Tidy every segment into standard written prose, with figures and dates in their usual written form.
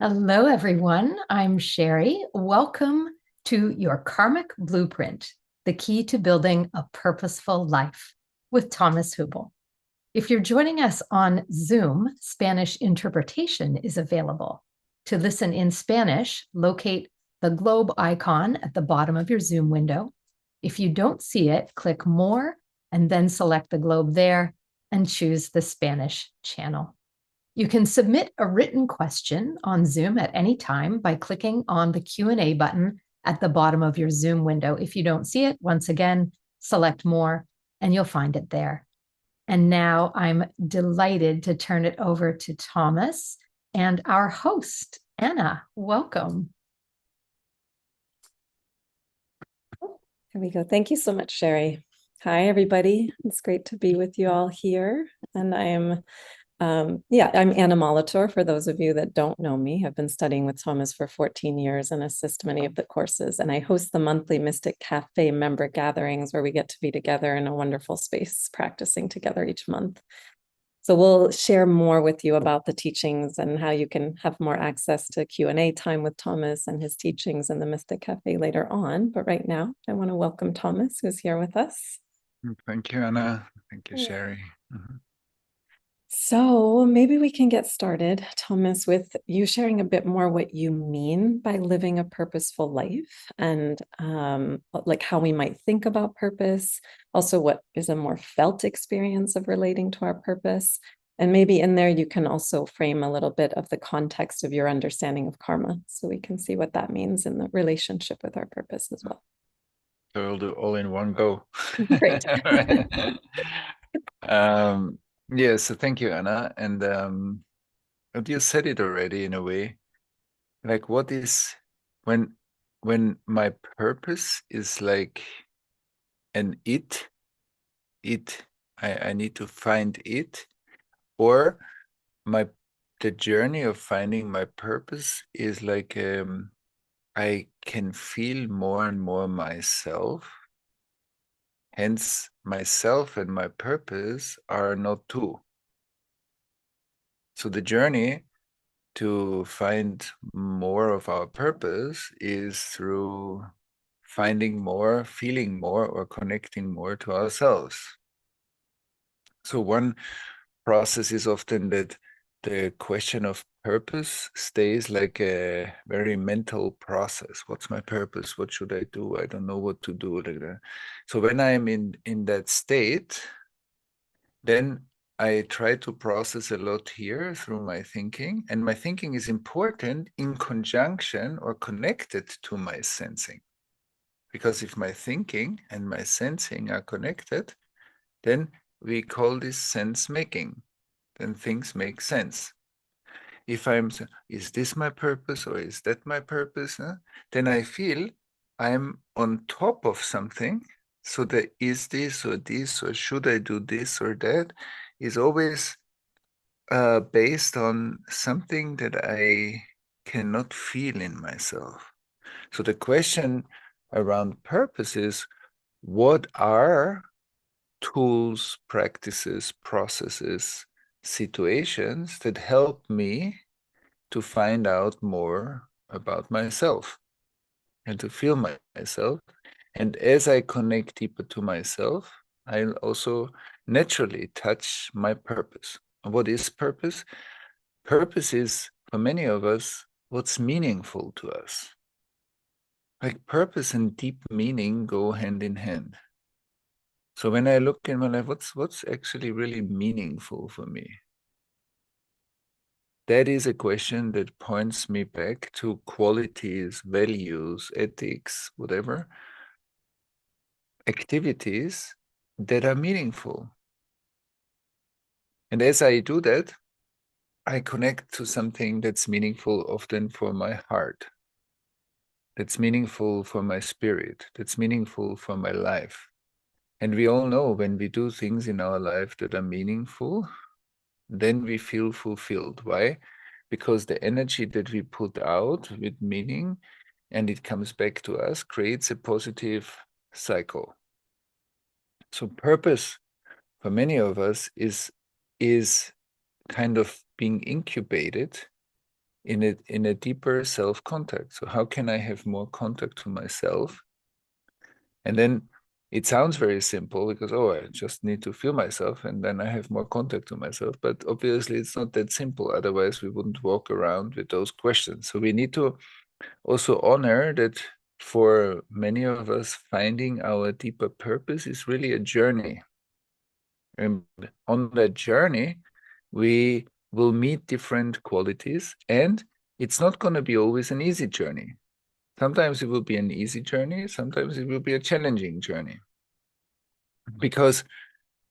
Hello, everyone. I'm Sherry. Welcome to Your Karmic Blueprint, the key to building a purposeful life with Thomas Hübl. If you're joining us on Zoom, Spanish interpretation is available. To listen in Spanish, locate the globe icon at the bottom of your Zoom window. If you don't see it, click More and then select the globe there and choose the Spanish channel. You can submit a written question on Zoom at any time by clicking on the Q&A button at the bottom of your Zoom window. If you don't see it, once again, select More and you'll find it there. And now I'm delighted to turn it over to Thomas and our host, Anna. Welcome. Here we go. Thank you so much, Sherry. Hi, everybody. It's great to be with you all here. And I'm Anna Molitor. For those of you that don't know me, I've been studying with Thomas for 14 years and assist many of the courses. And I host the monthly Mystic Café member gatherings where we get to be together in a wonderful space, practicing together each month. So we'll share more with you about the teachings and how you can have more access to Q&A time with Thomas and his teachings in the Mystic Café later on. But right now, I want to welcome Thomas, who's here with us. Thank you, Anna. Thank you, Sherry. Mm-hmm. So maybe we can get started, Thomas, with you sharing a bit more what you mean by living a purposeful life and like how we might think about purpose, also what is a more felt experience of relating to our purpose. And maybe in there you can also frame a little bit of the context of your understanding of karma so we can see what that means in the relationship with our purpose as well. So we'll do all in one go. Great. Yeah, so thank you, Anna. And you said it already in a way. Like, what is when my purpose is like an I need to find it, or the journey of finding my purpose is like I can feel more and more myself. Hence, myself and my purpose are not two. So the journey to find more of our purpose is through finding more, feeling more, or connecting more to ourselves. So one process is often that the question of purpose stays like a very mental process. What's my purpose? What should I do? I don't know what to do. Like that. So when I'm in that state, then I try to process a lot here through my thinking. And my thinking is important in conjunction or connected to my sensing. Because if my thinking and my sensing are connected, then we call this sense making. Then things make sense. If is this my purpose or is that my purpose? Then I feel I'm on top of something, so there is this or should I do this or that, is always based on something that I cannot feel in myself. So the question around purpose is, what are tools, practices, processes, situations that help me to find out more about myself and to feel myself? And as I connect deeper to myself, I'll also naturally touch my purpose. What is purpose? Purpose is, for many of us, what's meaningful to us. Like purpose and deep meaning go hand in hand. So when I look in my life, what's actually really meaningful for me? That is a question that points me back to qualities, values, ethics, whatever, activities that are meaningful. And as I do that, I connect to something that's meaningful often for my heart, that's meaningful for my spirit, that's meaningful for my life. And we all know when we do things in our life that are meaningful, then we feel fulfilled. Why? Because the energy that we put out with meaning and it comes back to us creates a positive cycle. So purpose for many of us is kind of being incubated in a deeper self-contact. So how can I have more contact to myself? And then it sounds very simple because, oh, I just need to feel myself and then I have more contact to myself. But obviously it's not that simple. Otherwise we wouldn't walk around with those questions. So we need to also honor that for many of us, finding our deeper purpose is really a journey. And on that journey, we will meet different qualities, and it's not going to be always an easy journey. Sometimes it will be an easy journey, sometimes it will be a challenging journey. Because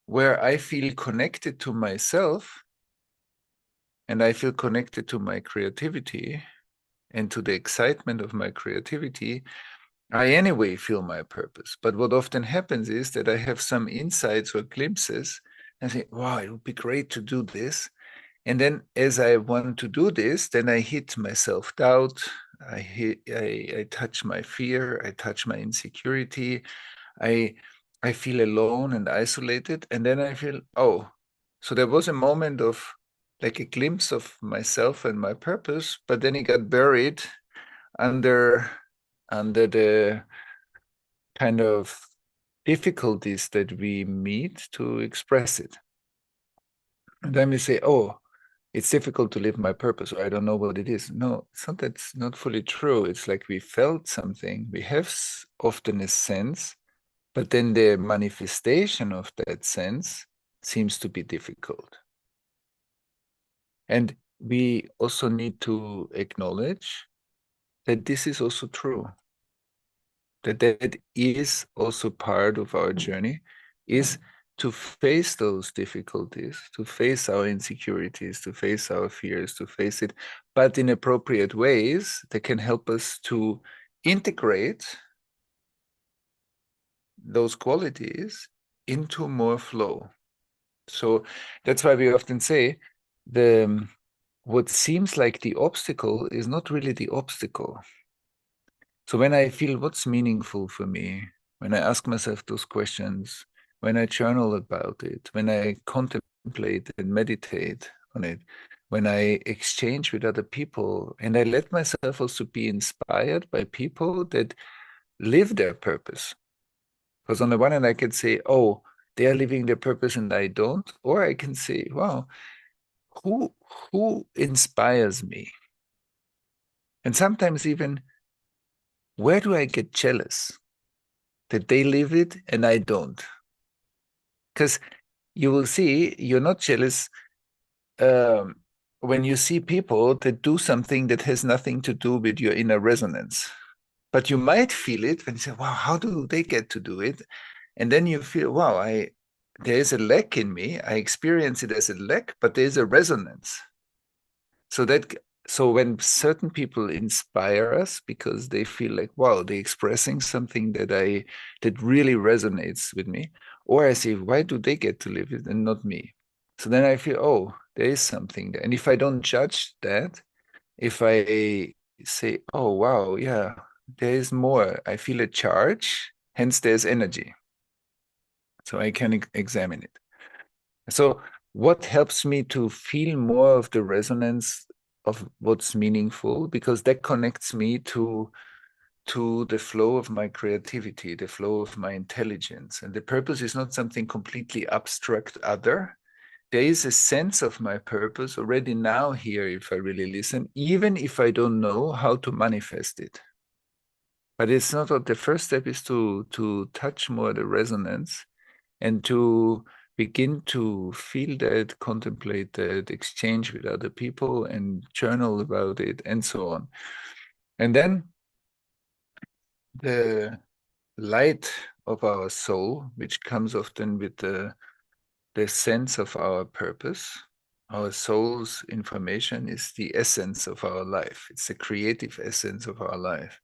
where I feel connected to myself and I feel connected to my creativity and to the excitement of my creativity, I anyway feel my purpose. But what often happens is that I have some insights or glimpses and I say, wow, it would be great to do this. And then as I want to do this, then I hit my self-doubt, I touch my fear, I touch my insecurity, I feel alone and isolated. And then I feel, oh, so there was a moment of like a glimpse of myself and my purpose, but then it got buried under the kind of difficulties that we meet to express it. And then we say, oh, it's difficult to live my purpose, or I don't know what it is. No, it's not, that's not fully true. It's like we felt something. We have often a sense, but then the manifestation of that sense seems to be difficult. And we also need to acknowledge that this is also true. That is also part of our journey, is to face those difficulties, to face our insecurities, to face our fears, to face it, but in appropriate ways that can help us to integrate those qualities into more flow. So that's why we often say what seems like the obstacle is not really the obstacle. So when I feel what's meaningful for me, when I ask myself those questions, when I journal about it, when I contemplate and meditate on it, when I exchange with other people, and I let myself also be inspired by people that live their purpose. Because on the one hand, I can say, oh, they are living their purpose and I don't. Or I can say, wow, who inspires me? And sometimes even, where do I get jealous that they live it and I don't? Because you will see, you're not jealous when you see people that do something that has nothing to do with your inner resonance. But you might feel it when you say, wow, how do they get to do it? And then you feel, wow, there is a lack in me. I experience it as a lack, but there's a resonance. So So when certain people inspire us because they feel like, wow, they're expressing something that really resonates with me, or I say, why do they get to live it and not me? So then I feel, oh, there is something there. And if I don't judge that, if I say, oh, wow, yeah, there is more, I feel a charge, hence there's energy. So I can examine it. So what helps me to feel more of the resonance of what's meaningful? Because that connects me to the flow of my creativity, the flow of my intelligence. And the purpose is not something completely abstract other. There is a sense of my purpose already now here if I really listen, even if I don't know how to manifest it. But it's not the first step is to touch more the resonance and to begin to feel that, contemplate that, exchange with other people and journal about it and so on. And then the light of our soul, which comes often with the sense of our purpose. Our soul's information is the essence of our life. It's the creative essence of our life.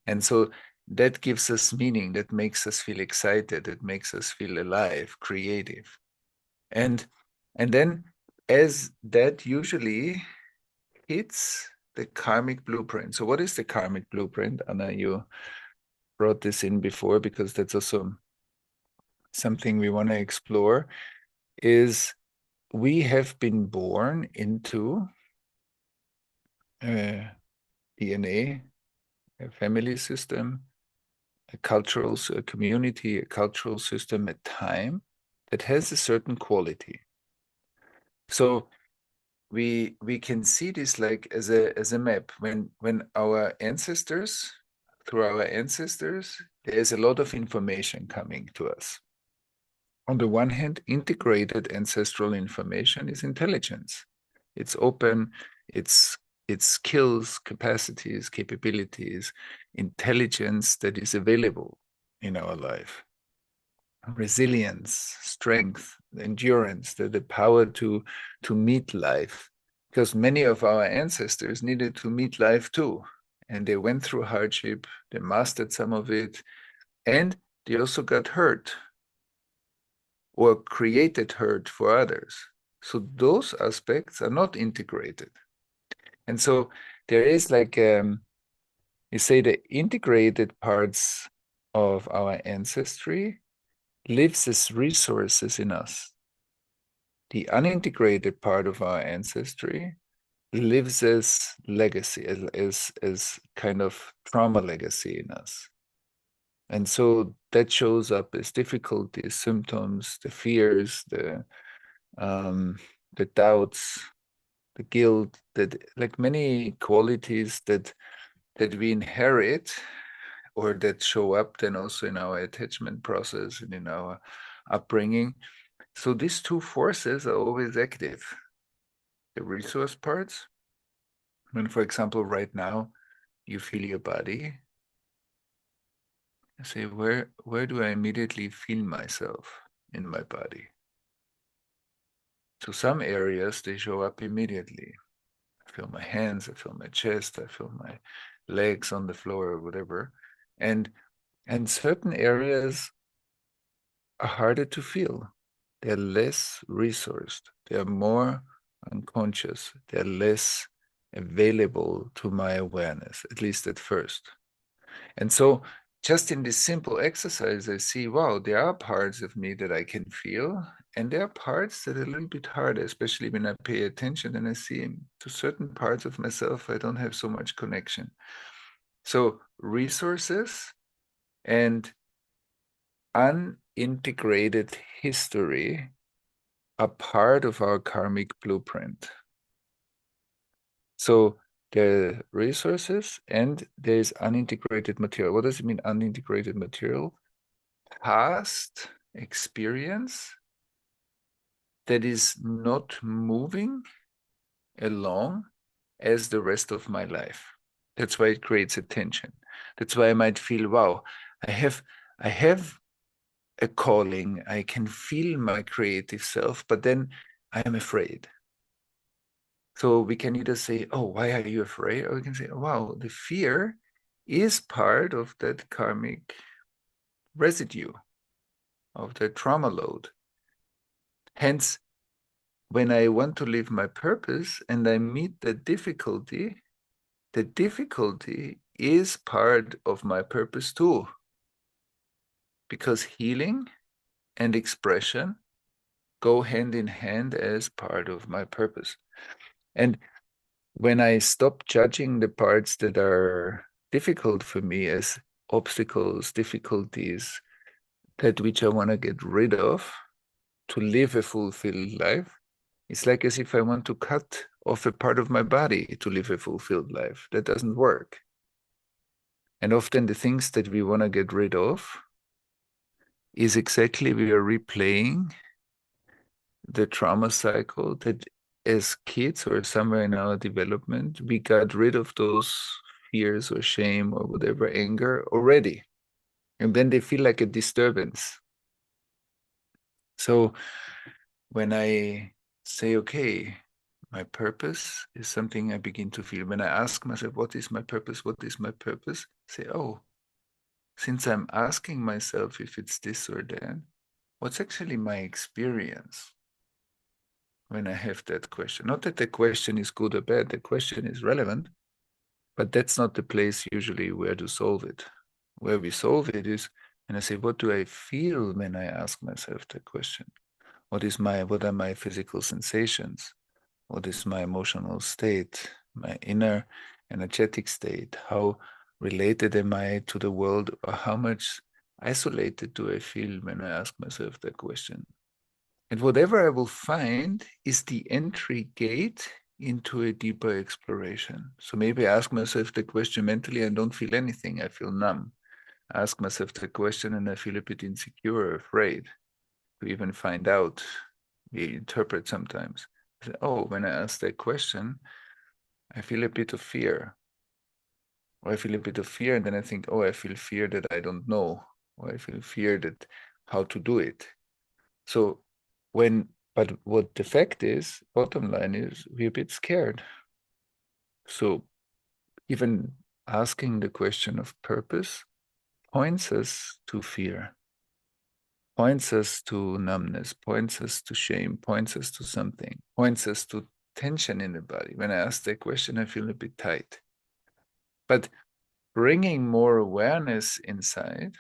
And so that gives us meaning, that makes us feel excited, that makes us feel alive, creative. And then as that usually hits the karmic blueprint. So what is the karmic blueprint? Anna, you brought this in before because that's also something we want to explore, is we have been born into a DNA, a family system, a community, a cultural system, a time that has a certain quality. So we can see this like as a map. When our ancestors, through our ancestors, there's a lot of information coming to us. On the one hand, integrated ancestral information is intelligence. It's open, it's skills, capacities, capabilities, intelligence that is available in our life. Resilience, strength, endurance, the power to meet life. Because many of our ancestors needed to meet life too. And they went through hardship, they mastered some of it, and they also got hurt or created hurt for others. So those aspects are not integrated. And so there is like, you say the integrated parts of our ancestry lives as resources in us. The unintegrated part of our ancestry lives as legacy, as kind of trauma legacy in us. And so that shows up as difficulties, symptoms, the fears, the doubts, the guilt, that like many qualities that we inherit or that show up then also in our attachment process and in our upbringing. So these two forces are always active. The resource parts, when, for example, right now you feel your body, I say, where do I immediately feel myself in my body? So some areas, they show up immediately. I feel my hands, I feel my chest, I feel my legs on the floor or whatever. And certain areas are harder to feel. They're less resourced. They're more unconscious. They're less available to my awareness, at least at first. And so just in this simple exercise, I see, wow, there are parts of me that I can feel, and there are parts that are a little bit harder, especially when I pay attention and I see to certain parts of myself, I don't have so much connection. So resources and unintegrated history are part of our karmic blueprint. So there are resources and there is unintegrated material. What does it mean, unintegrated material? Past experience that is not moving along as the rest of my life. That's why it creates a tension. That's why I might feel, wow, I have a calling. I can feel my creative self, but then I am afraid. So we can either say, oh, why are you afraid? Or we can say, oh, wow, the fear is part of that karmic residue, of the trauma load. Hence, when I want to live my purpose and I meet the difficulty is part of my purpose too. Because healing and expression go hand in hand as part of my purpose. And when I stop judging the parts that are difficult for me as obstacles, difficulties, that which I want to get rid of to live a fulfilled life, it's like as if I want to cut off a part of my body to live a fulfilled life. That doesn't work. And often the things that we want to get rid of is exactly we are replaying the trauma cycle that as kids or somewhere in our development, we got rid of those fears or shame or whatever, anger already. And then they feel like a disturbance. So when I say, okay, my purpose is something I begin to feel. When I ask myself, what is my purpose? What is my purpose? Say, oh, since I'm asking myself if it's this or that, what's actually my experience when I have that question? Not that the question is good or bad, the question is relevant, but that's not the place usually where to solve it. Where we solve it is, and I say, what do I feel when I ask myself that question? What are my physical sensations? What is my emotional state, my inner energetic state? How related am I to the world, or how much isolated do I feel when I ask myself that question? And whatever I will find is the entry gate into a deeper exploration. So maybe I ask myself the question mentally and don't feel anything. I feel numb. I ask myself the question and I feel a bit insecure or afraid to even find out. We interpret sometimes. I say, oh, when I ask that question, I feel a bit of fear. Or I feel a bit of fear, and then I think, oh, I feel fear that I don't know. Or I feel fear that how to do it. So but what the fact is, bottom line is, we're a bit scared. So even asking the question of purpose points us to fear, points us to numbness, points us to shame, points us to something, points us to tension in the body. When I ask that question, I feel a bit tight. But bringing more awareness inside,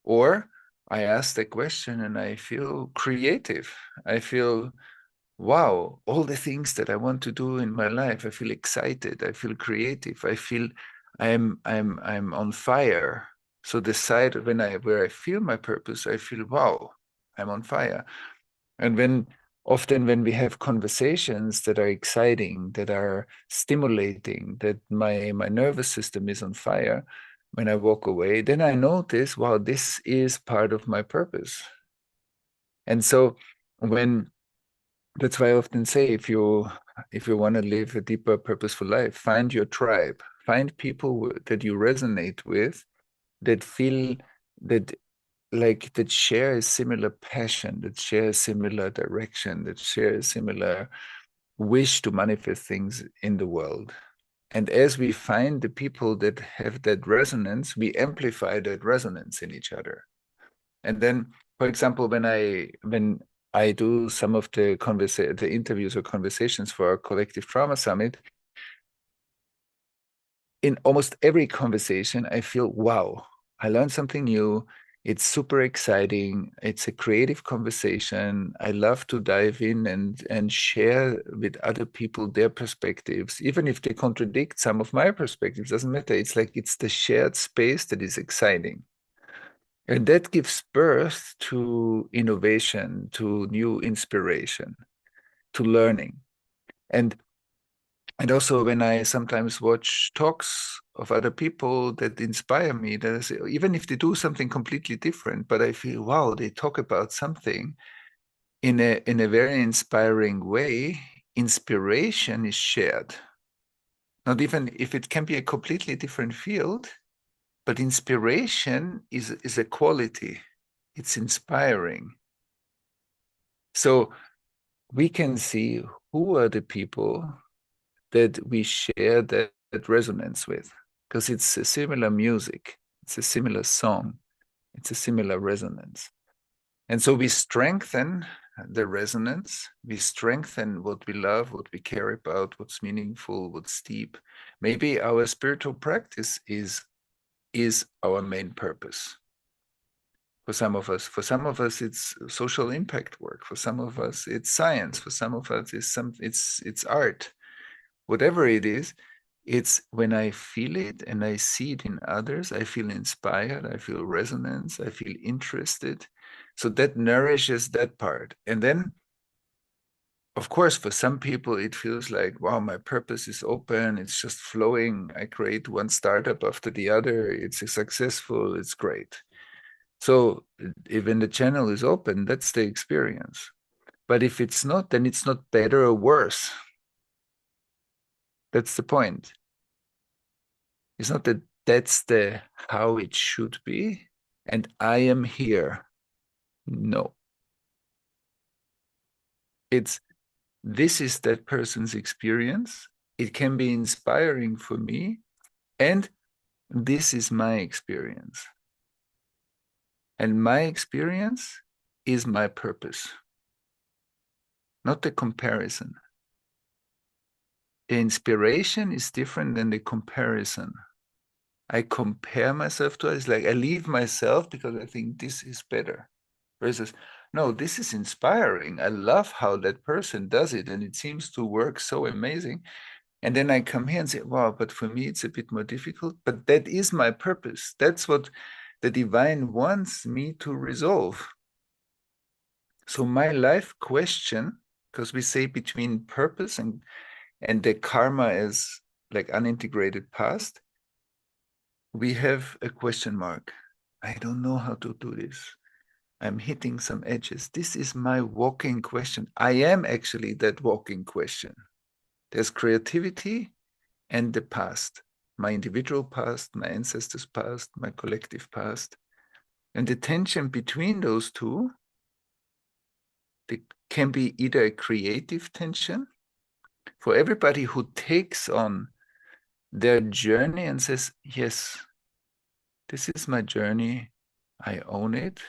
or I ask the question and I feel creative. I feel, wow, all the things that I want to do in my life. I feel excited. I feel creative. I feel I'm on fire. So the side where I feel my purpose, I feel, wow, I'm on fire. And often when we have conversations that are exciting, that are stimulating, that my nervous system is on fire, when I walk away, then I notice, wow, this is part of my purpose. And so that's why I often say, if you want to live a deeper, purposeful life, find your tribe, find people that you resonate with, that feel that that share a similar passion, that share a similar direction, that share a similar wish to manifest things in the world. And as we find the people that have that resonance, we amplify that resonance in each other. And then, for example, when I do some of the interviews or conversations for our Collective Trauma Summit, in almost every conversation, I feel, wow, I learned something new. It's super exciting. It's a creative conversation. I love to dive in and share with other people their perspectives, even if they contradict some of my perspectives. Doesn't matter. It's like it's the shared space that is exciting. And that gives birth to innovation, to new inspiration, to learning. And also when I sometimes watch talks of other people that inspire me, that I say, even if they do something completely different, but I feel, wow, they talk about something in a very inspiring way, inspiration is shared. Not even if it can be a completely different field, but inspiration is a quality. It's inspiring. So we can see who are the people that we share that resonance with, because it's a similar music, it's a similar song, it's a similar resonance. And so we strengthen the resonance, we strengthen what we love, what we care about, what's meaningful, what's deep. Maybe our spiritual practice is our main purpose. For some of us, it's social impact work. For some of us, it's science. For some of us, it's art. Whatever it is, it's when I feel it and I see it in others, I feel inspired, I feel resonance, I feel interested. So that nourishes that part. And then, of course, for some people, it feels like, wow, my purpose is open, it's just flowing. I create one startup after the other, it's successful, it's great. So when the channel is open, that's the experience. But if it's not, then it's not better or worse. That's the point. It's not that that's the how it should be, and I am here. No. This is that person's experience. It can be inspiring for me, and this is my experience. And my experience is my purpose, not the comparison. The inspiration is different than the comparison. I compare myself to others, like I leave myself because I think this is better. Versus, no, this is inspiring. I love how that person does it, and it seems to work so amazing. And then I come here and say, wow, but for me, it's a bit more difficult. But that is my purpose. That's what the divine wants me to resolve. So my life question, because we say between purpose and the karma is like unintegrated past, we have a question mark. I don't know how to do this. I'm hitting some edges. This is my walking question. I am actually that walking question. There's creativity and the past, my individual past, my ancestors' past, my collective past. And the tension between those two, it can be either a creative tension for everybody who takes on their journey and says, yes, this is my journey, I own it,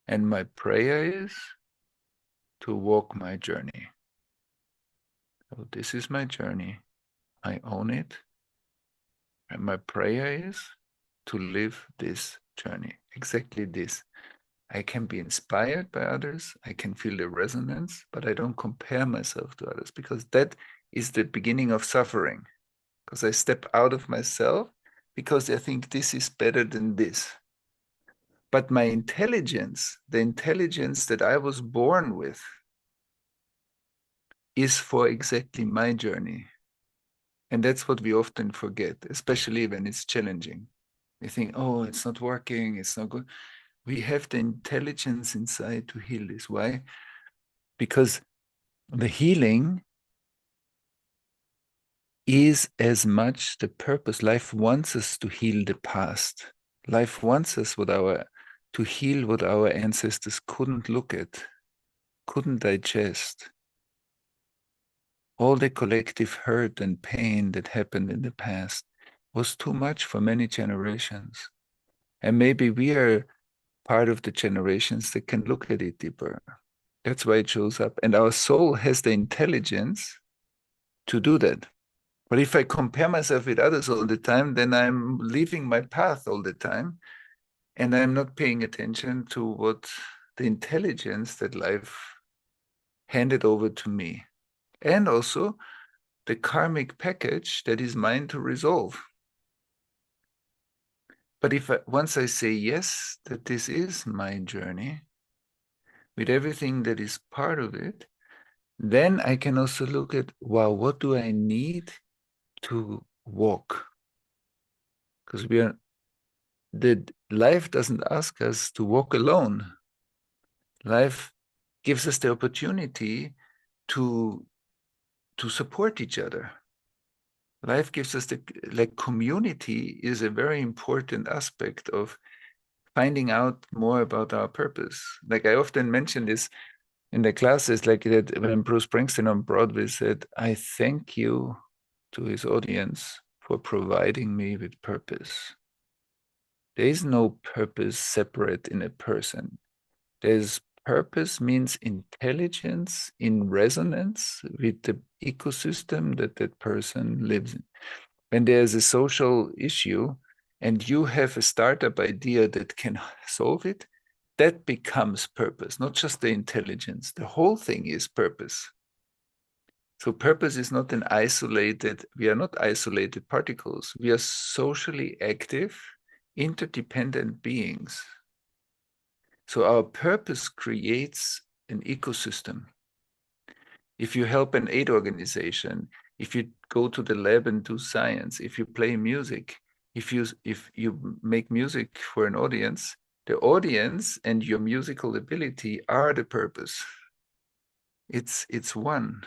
and my prayer is to walk my journey. So this is my journey, I own it, and my prayer is to live this journey, exactly this. I can be inspired by others, I can feel the resonance, but I don't compare myself to others, because that is the beginning of suffering. Because I step out of myself because I think this is better than this. But my intelligence, the intelligence that I was born with, is for exactly my journey. And that's what we often forget, especially when it's challenging. We think, oh, it's not working, it's not good. We have the intelligence inside to heal this. Why? Because the healing is as much the purpose. Life wants us to heal the past. Life wants us to heal what our ancestors couldn't look at, couldn't digest. All the collective hurt and pain that happened in the past was too much for many generations. And maybe we are part of the generations that can look at it deeper. That's why it shows up. And our soul has the intelligence to do that. But if I compare myself with others all the time, then I'm leaving my path all the time. And I'm not paying attention to what the intelligence that life handed over to me. And also the karmic package that is mine to resolve. But once I say yes, that this is my journey, with everything that is part of it, then I can also look at, wow, what do I need to walk? Because life doesn't ask us to walk alone. Life gives us the opportunity to support each other. Life gives us community is a very important aspect of finding out more about our purpose. Like I often mention this, in the classes like that, when Bruce Springsteen on Broadway said, I thank you to his audience for providing me with purpose. There is no purpose separate in a person. There's purpose means intelligence in resonance with the ecosystem that that person lives in. When there's a social issue and you have a startup idea that can solve it, that becomes purpose, not just the intelligence. The whole thing is purpose. So purpose is not an isolated, we are not isolated particles. We are socially active, interdependent beings. So our purpose creates an ecosystem. If you help an aid organization, if you go to the lab and do science, if you play music, if you make music for an audience, the audience and your musical ability are the purpose. It's one.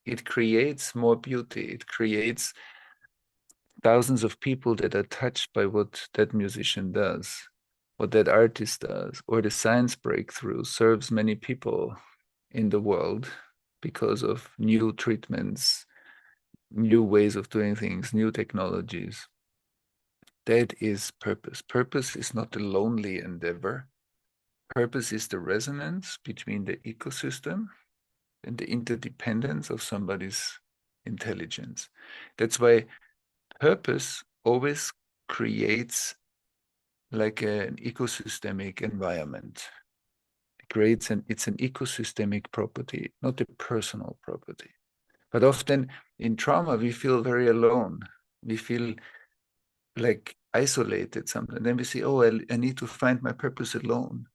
It creates more beauty. It creates thousands of people that are touched by what that musician does, what that artist does, or the science breakthrough serves many people in the world because of new treatments, new ways of doing things, new technologies. That is purpose. Purpose is not a lonely endeavor. Purpose is the resonance between the ecosystem and the interdependence of somebody's intelligence. That's why purpose always creates like an ecosystemic environment. It's an ecosystemic property, not a personal property. But often in trauma, we feel very alone. We feel like isolated sometimes. Then we say, oh, I need to find my purpose alone.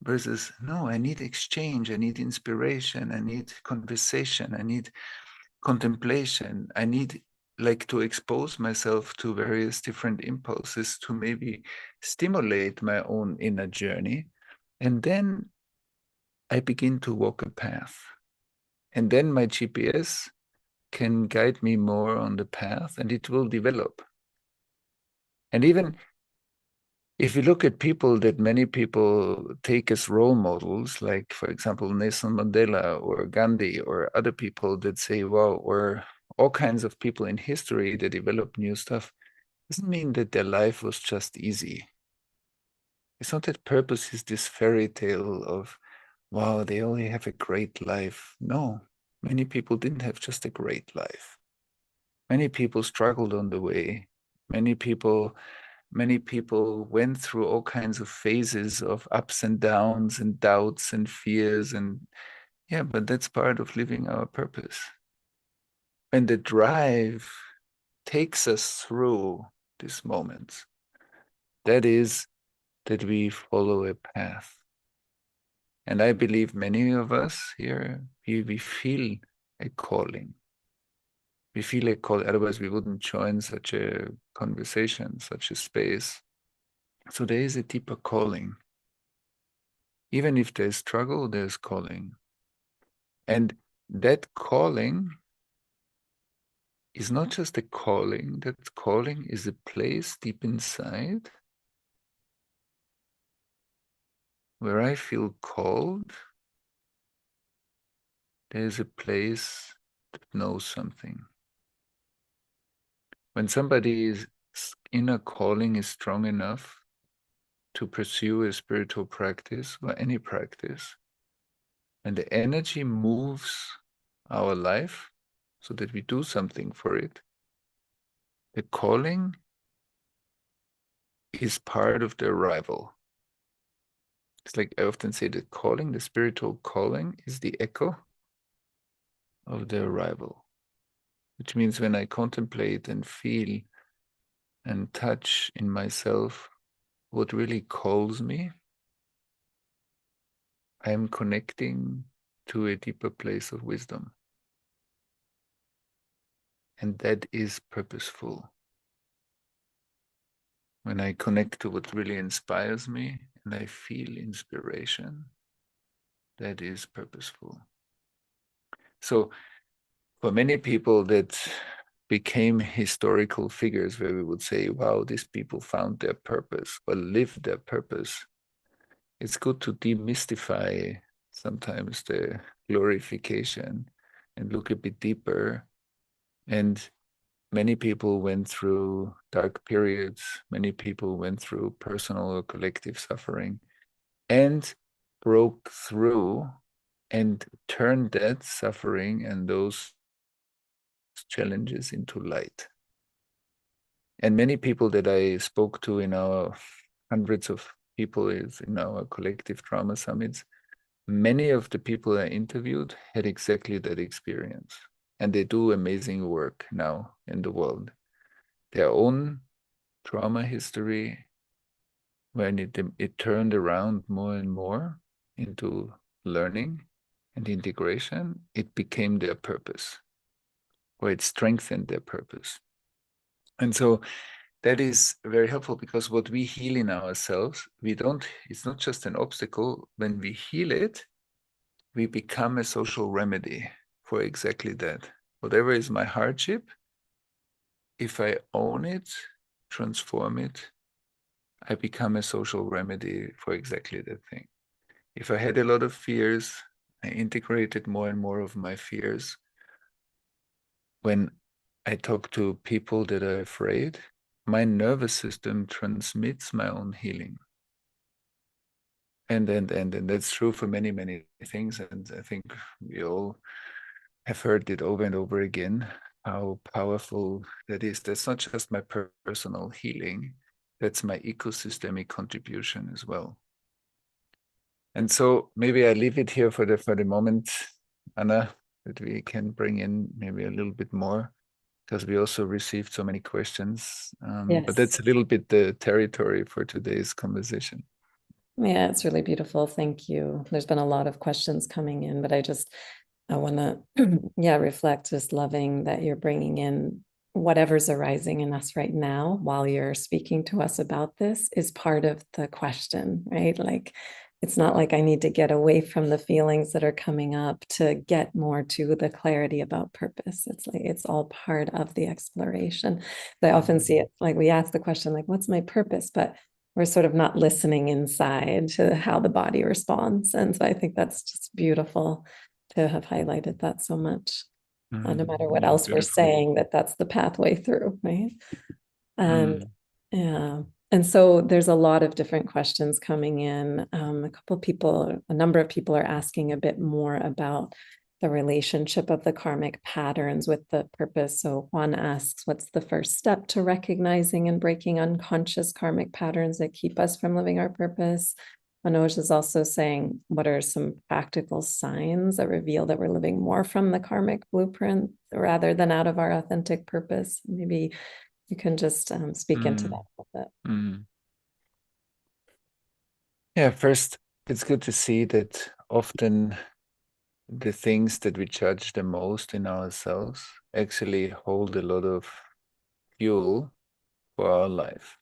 Versus, no, I need exchange, I need inspiration, I need conversation, I need contemplation, I need like to expose myself to various different impulses to maybe stimulate my own inner journey. And then I begin to walk a path. And then my GPS can guide me more on the path and it will develop. And even if you look at people that many people take as role models, like, for example, Nelson Mandela or Gandhi or other people that say, wow, or all kinds of people in history that develop new stuff, doesn't mean that their life was just easy. It's not that purpose is this fairy tale of, wow, they only have a great life. No, many people didn't have just a great life. Many people struggled on the way. Many people went through all kinds of phases of ups and downs and doubts and fears. And yeah, but that's part of living our purpose. And the drive takes us through these moments. That is that we follow a path. And I believe many of us here, we feel a calling. We feel a call, otherwise we wouldn't join such a conversation, such a space. So there is a deeper calling. Even if there's struggle, there's calling. And that calling is not just a calling, that calling is a place deep inside where I feel called. There's a place that knows something. When somebody's inner calling is strong enough to pursue a spiritual practice or any practice, and the energy moves our life so that we do something for it, the calling is part of the arrival. It's like I often say, the calling, the spiritual calling, is the echo of the arrival, which means when I contemplate and feel and touch in myself what really calls me, I am connecting to a deeper place of wisdom. And that is purposeful. When I connect to what really inspires me and I feel inspiration, that is purposeful. So for many people that became historical figures where we would say, wow, these people found their purpose or lived their purpose, it's good to demystify sometimes the glorification, and look a bit deeper. And many people went through dark periods. Many people went through personal or collective suffering and broke through and turned that suffering and those challenges into light. And many people that I spoke to in our hundreds of people in our collective trauma summits, many of the people I interviewed had exactly that experience. And they do amazing work now in the world. Their own trauma history, when it turned around more and more into learning and integration, it became their purpose, or it strengthened their purpose. And so that is very helpful, because what we heal in ourselves, it's not just an obstacle. When we heal it, we become a social remedy for exactly that. Whatever is my hardship, if I own it, transform it, I become a social remedy for exactly that thing. If I had a lot of fears, I integrated more and more of my fears. When I talk to people that are afraid, my nervous system transmits my own healing. And that's true for many, many things. And I think we all have heard it over and over again, how powerful that is. That's not just my personal healing, that's my ecosystemic contribution as well. And so maybe I leave it here for the moment, Anna, that we can bring in maybe a little bit more, because we also received so many questions. But that's Yes. a little bit the territory for today's conversation. Yeah, it's really beautiful. Thank you. There's been a lot of questions coming in, but I want to, reflect, just loving that you're bringing in whatever's arising in us right now while you're speaking to us about this is part of the question, right? Like, it's not like I need to get away from the feelings that are coming up to get more to the clarity about purpose. It's like, it's all part of the exploration. I often see it like we ask the question, like, what's my purpose? But we're sort of not listening inside to how the body responds. And so I think that's just beautiful to have highlighted that so much. No matter what else we're saying, that's the pathway through, right? And yeah. And so there's a lot of different questions coming in. A number of people are asking a bit more about the relationship of the karmic patterns with the purpose. So Juan asks, what's the first step to recognizing and breaking unconscious karmic patterns that keep us from living our purpose? Manoj is also saying, what are some practical signs that reveal that we're living more from the karmic blueprint rather than out of our authentic purpose? Maybe you can just speak into that a little bit. Yeah, first, it's good to see that often the things that we judge the most in ourselves actually hold a lot of fuel for our life.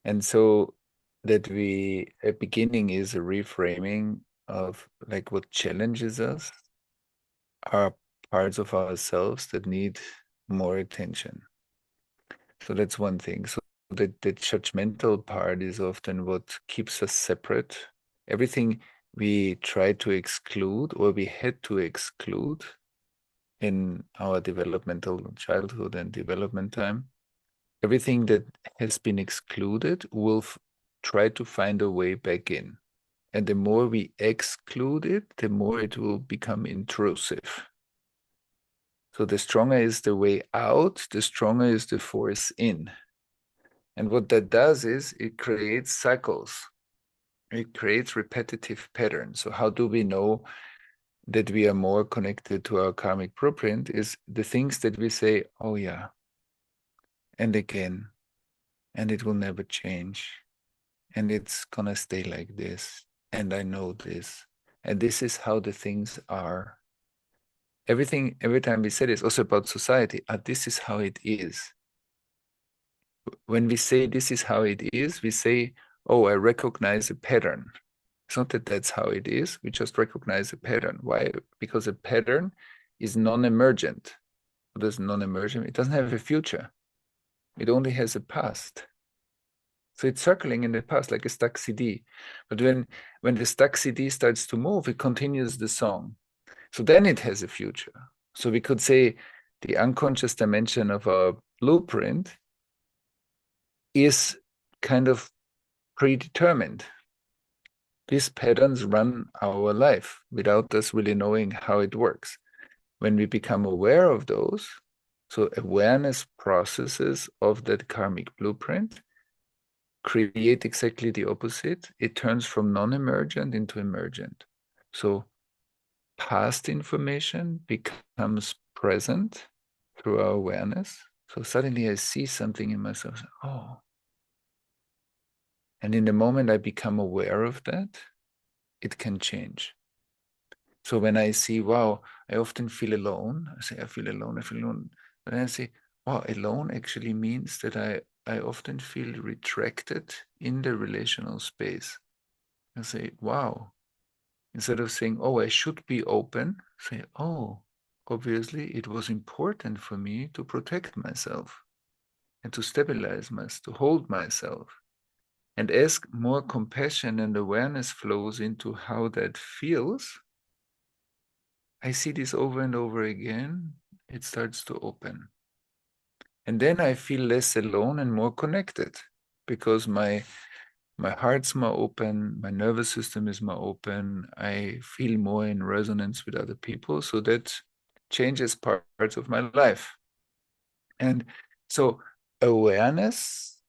And so that a beginning is a reframing of like what challenges us are parts of ourselves that need more attention. So that's one thing. So the judgmental part is often what keeps us separate. Everything we try to exclude or we had to exclude in our developmental childhood and development time, everything that has been excluded will try to find a way back in. And the more we exclude it, the more it will become intrusive. So the stronger is the way out, the stronger is the force in. And what that does is it creates cycles. It creates repetitive patterns. So how do we know that we are more connected to our karmic blueprint? Is the things that we say, oh yeah, and again, and it will never change. And it's gonna stay like this. And I know this. And this is how the things are. Everything, every time we say this, also about society, this is how it is. When we say this is how it is, we say, oh, I recognize a pattern. It's not that that's how it is. We just recognize a pattern. Why? Because a pattern is non-emergent. What is non-emergent? It doesn't have a future. It only has a past. So it's circling in the past like a stuck CD. But when the stuck CD starts to move, it continues the song. So then it has a future. So we could say the unconscious dimension of our blueprint is kind of predetermined. These patterns run our life without us really knowing how it works. When we become aware of those, so awareness processes of that karmic blueprint create exactly the opposite. It turns from non-emergent into emergent. So past information becomes present through our awareness. So suddenly I see something in myself. Oh. And in the moment I become aware of that, it can change. So when I see, wow, I often feel alone. I say, I feel alone, I feel alone. But then I say, wow, alone actually means that I often feel retracted in the relational space. I say, wow. Instead of saying, oh, I should be open, say, oh, obviously it was important for me to protect myself and to stabilize myself, to hold myself. And as more compassion and awareness flows into how that feels, I see this over and over again, it starts to open. And then I feel less alone and more connected because my heart's more open, my nervous system is more open, I feel more in resonance with other people. So that changes parts of my life. And so awareness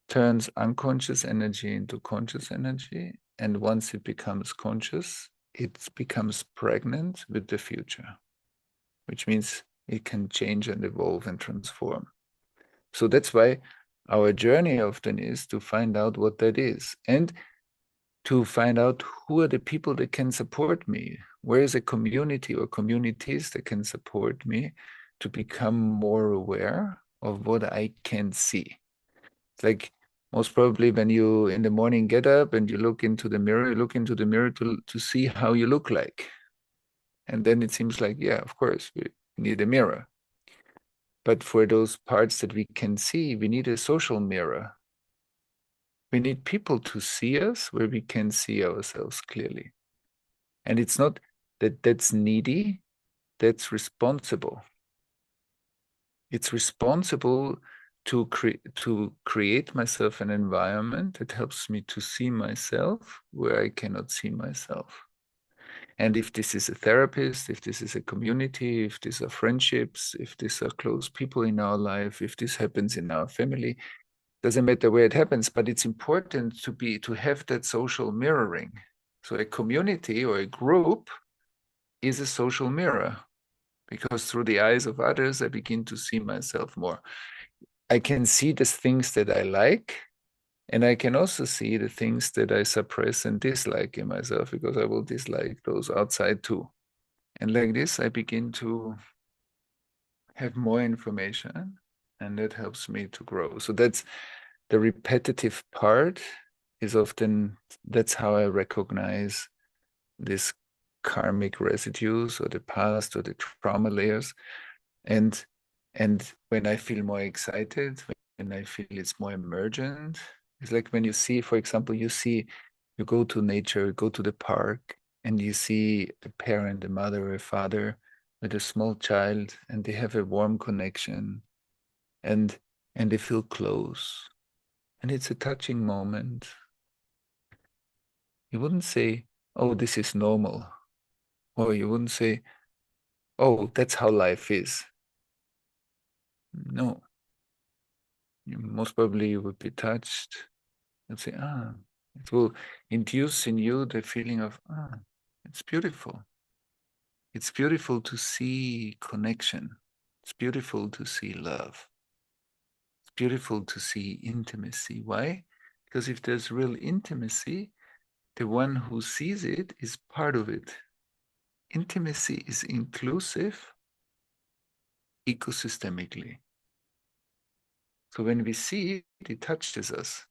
turns unconscious energy into conscious energy. And once it becomes conscious, it becomes pregnant with the future, which means it can change and evolve and transform. So that's why our journey often is to find out what that is and to find out who are the people that can support me. Where is a community or communities that can support me to become more aware of what I can see. It's like most probably when you in the morning get up and you look into the mirror, you look into the mirror to see how you look like. And then it seems like, yeah, of course, we need a mirror. But for those parts that we can see, we need a social mirror. We need people to see us where we can see ourselves clearly. And it's not that that's needy, that's responsible. It's responsible to create myself an environment that helps me to see myself where I cannot see myself. And if this is a therapist, if this is a community, if these are friendships, if these are close people in our life, if this happens in our family, doesn't matter where it happens, but it's important to have that social mirroring. So a community or a group is a social mirror because through the eyes of others, I begin to see myself more. I can see the things that I like, and I can also see the things that I suppress and dislike in myself because I will dislike those outside too. And like this, I begin to have more information, and that helps me to grow. So that's the repetitive part is often, that's how I recognize this karmic residues or the past or the trauma layers. And when I feel more excited, when I feel it's more emergent, it's like when you see, for example, you go to nature, you go to the park, and you see a parent, a mother or a father with a small child, and they have a warm connection, and they feel close. And it's a touching moment. You wouldn't say, oh, this is normal. Or you wouldn't say, oh, that's how life is. No. Most probably you would be touched and say, ah, it will induce in you the feeling of, ah, it's beautiful. It's beautiful to see connection. It's beautiful to see love. It's beautiful to see intimacy. Why? Because if there's real intimacy, the one who sees it is part of it. Intimacy is inclusive ecosystemically. So when we see it, it touches us.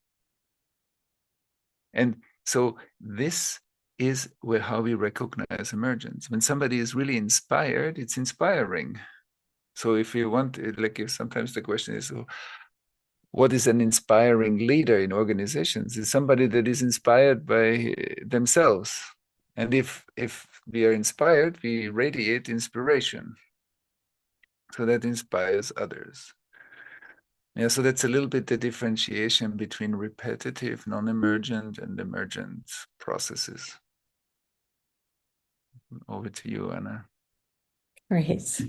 And so this is how we recognize emergence. When somebody is really inspired, it's inspiring. So if you want, like if sometimes the question is, what is an inspiring leader in organizations? Is somebody that is inspired by themselves. And if we are inspired, we radiate inspiration. So that inspires others. Yeah, so that's a little bit the differentiation between repetitive, non-emergent, and emergent processes. Over to you, Anna. Great.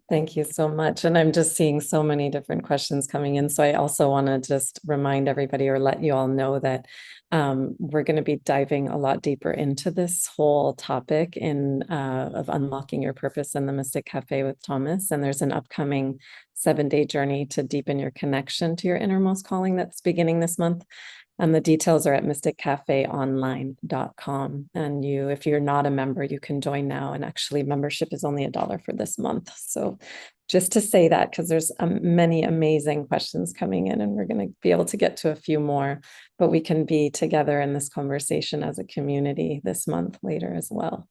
Thank you so much. And I'm just seeing so many different questions coming in. So I also want to just remind everybody or let you all know that we're going to be diving a lot deeper into this whole topic of unlocking your purpose in the Mystic Cafe with Thomas. And there's an upcoming 7-day journey to deepen your connection to your innermost calling that's beginning this month. And the details are at mysticcafeonline.com. And if you're not a member, you can join now. And actually, membership is only $1 for this month. So just to say that, because there's many amazing questions coming in, and we're going to be able to get to a few more, but we can be together in this conversation as a community this month later as well.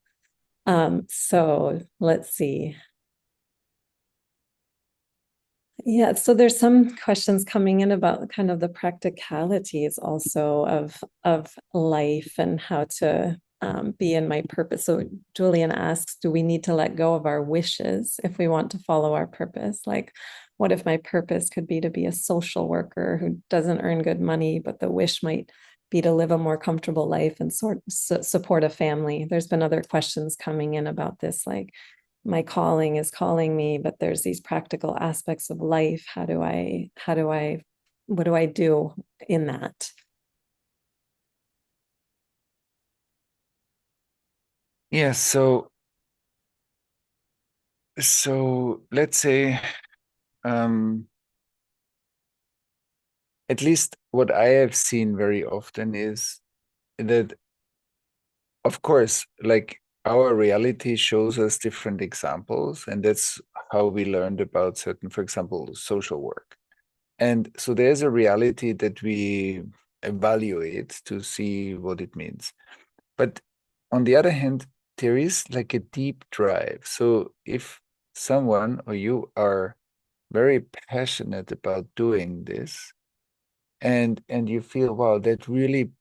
So let's see. Yeah, so there's some questions coming in about kind of the practicalities also of life and how to be in my purpose. So Julian asks, do we need to let go of our wishes if we want to follow our purpose? Like, what if my purpose could be to be a social worker who doesn't earn good money, but the wish might be to live a more comfortable life and support a family? There's been other questions coming in about this, like, my calling is calling me, but there's these practical aspects of life. What do I do in that? Yeah, so let's say, at least what I have seen very often is that, of course, like, our reality shows us different examples, and that's how we learned about certain, for example, social work. And so there's a reality that we evaluate to see what it means. But on the other hand, there is like a deep drive. So if someone or you are very passionate about doing this, and you feel, wow, that really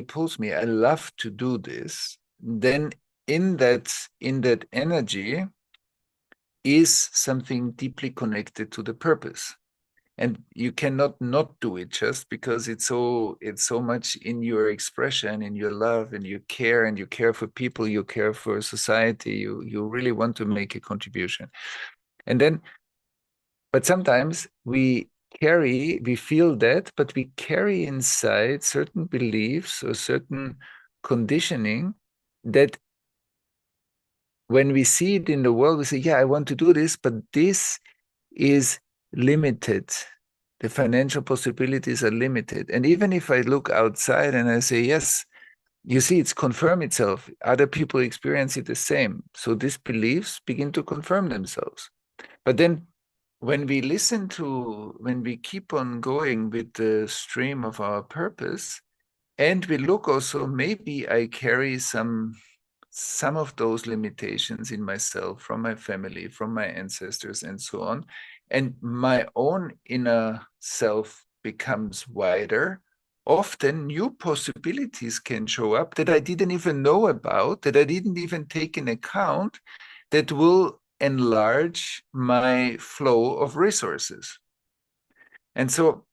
pulls me, I love to do this, then in that energy is something deeply connected to the purpose. And you cannot not do it just because it's so much in your expression, in your love, and you care for people, you care for society, you really want to make a contribution. And then, but sometimes we feel that, but we carry inside certain beliefs or certain conditioning that when we see it in the world, we say, yeah, I want to do this, but this is limited. The financial possibilities are limited. And even if I look outside and I say, yes, you see, it's confirmed itself. Other people experience it the same. So these beliefs begin to confirm themselves. But then when we keep on going with the stream of our purpose, and we look also, maybe I carry some of those limitations in myself, from my family, from my ancestors, and so on. And my own inner self becomes wider. Often new possibilities can show up that I didn't even know about, that I didn't even take in account, that will enlarge my flow of resources. And so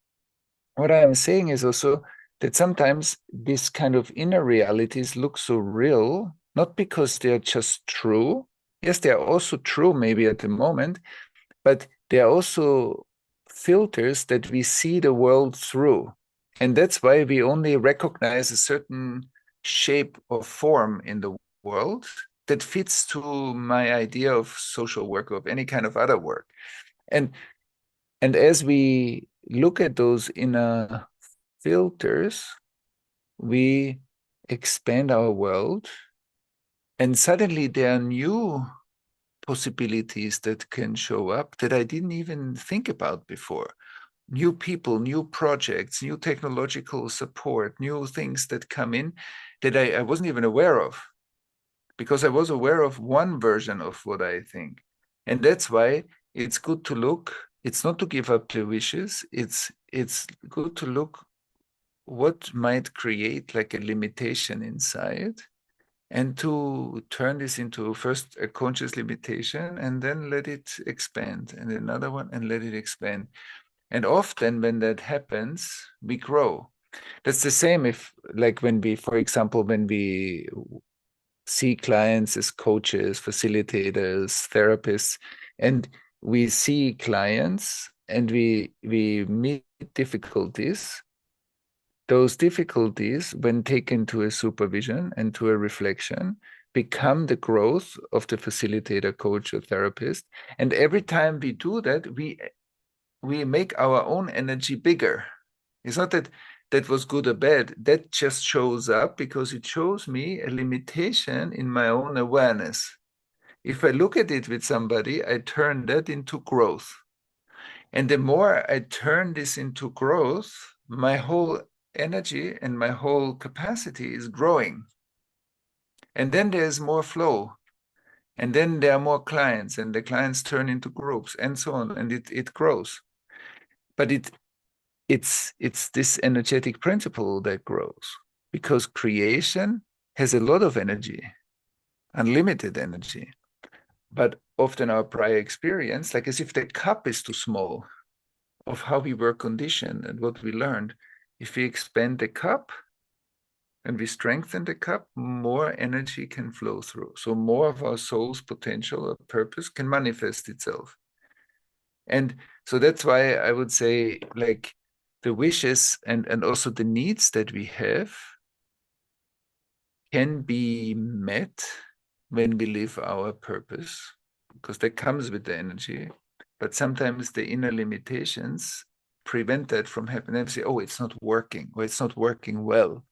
what I am saying is also that sometimes this kind of inner realities look so real, not because they are just true. Yes, they are also true maybe at the moment, but they are also filters that we see the world through. And that's why we only recognize a certain shape or form in the world that fits to my idea of social work or of any kind of other work. And as we look at those inner filters, we expand our world, and suddenly there are new possibilities that can show up that I didn't even think about before. New people, new projects, new technological support, new things that come in that I wasn't even aware of, because I was aware of one version of what I think. And that's why it's good to look it's not to give up the wishes. It's good to look what might create like a limitation inside, and to turn this into first a conscious limitation, and then let it expand, and another one, and let it expand. And often when that happens, we grow. That's the same if, like, when we, for example, when we see clients as coaches, facilitators, therapists, and we see clients and we meet difficulties. Those difficulties, when taken to a supervision and to a reflection, become the growth of the facilitator, coach, or therapist. And every time we do that, we make our own energy bigger. It's not that that was good or bad. That just shows up because it shows me a limitation in my own awareness. If I look at it with somebody, I turn that into growth. And the more I turn this into growth, my whole energy and my whole capacity is growing. And then there's more flow. And then there are more clients, and the clients turn into groups, and so on, and it grows. But it's this energetic principle that grows, because creation has a lot of energy, unlimited energy. But often our prior experience, like as if the cup is too small of how we were conditioned and what we learned. If we expand the cup and we strengthen the cup, more energy can flow through. So more of our soul's potential or purpose can manifest itself. And so that's why I would say, like, the wishes and also the needs that we have can be met when we live our purpose, because that comes with the energy. But sometimes the inner limitations prevent that from happening. They say, oh, it's not working, or it's not working well.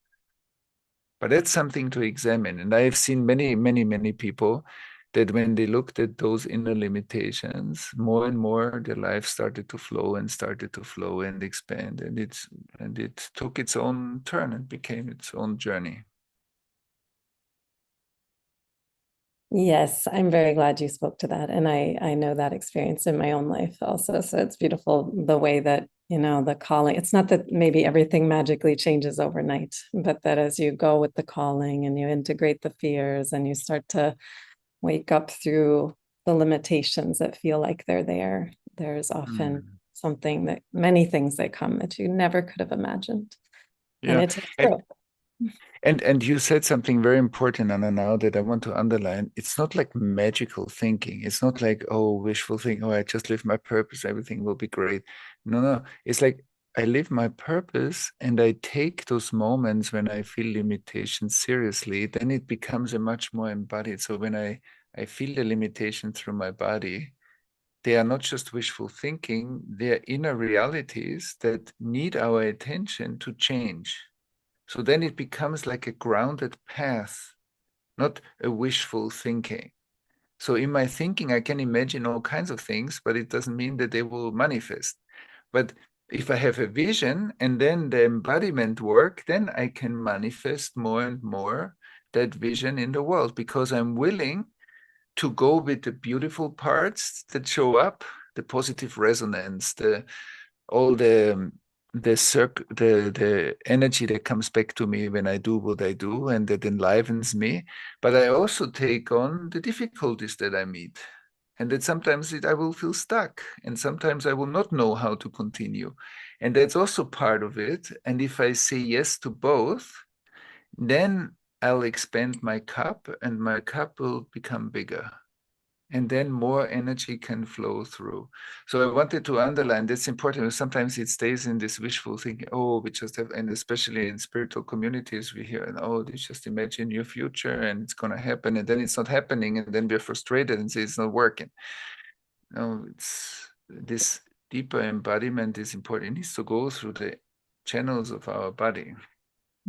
But that's something to examine. And I have seen many, many, many people that when they looked at those inner limitations, more and more their life started to flow and expand. And it took its own turn and became its own journey. Yes, I'm very glad you spoke to that. And I know that experience in my own life also. So it's beautiful the way that, the calling, it's not that maybe everything magically changes overnight, but that as you go with the calling and you integrate the fears and you start to wake up through the limitations that feel like they're there, there's often many things that come that you never could have imagined. Yeah. And it takes growth. And you said something very important, Anna, now that I want to underline. It's not like magical thinking. It's not like, oh, wishful thinking, oh, I just live my purpose, everything will be great. No. It's like I live my purpose and I take those moments when I feel limitations seriously, then it becomes a much more embodied. So when I feel the limitation through my body, they are not just wishful thinking, they are inner realities that need our attention to change. So then it becomes like a grounded path, not a wishful thinking. So in my thinking, I can imagine all kinds of things, but it doesn't mean that they will manifest. But if I have a vision and then the embodiment work, then I can manifest more and more that vision in the world, because I'm willing to go with the beautiful parts that show up, the positive resonance, all the energy that comes back to me when I do what I do, and that enlivens me. But I also take on the difficulties that I meet, and that sometimes I will feel stuck, and sometimes I will not know how to continue, and that's also part of it. And if I say yes to both, then I'll expand my cup, and my cup will become bigger, and then more energy can flow through. So I wanted to underline that's important. Sometimes it stays in this wishful thinking, oh, we just have, and especially in spiritual communities, we hear, oh, you just imagine your future and it's going to happen, and then it's not happening, and then we're frustrated and say it's not working. No, it's this deeper embodiment is important. It needs to go through the channels of our body.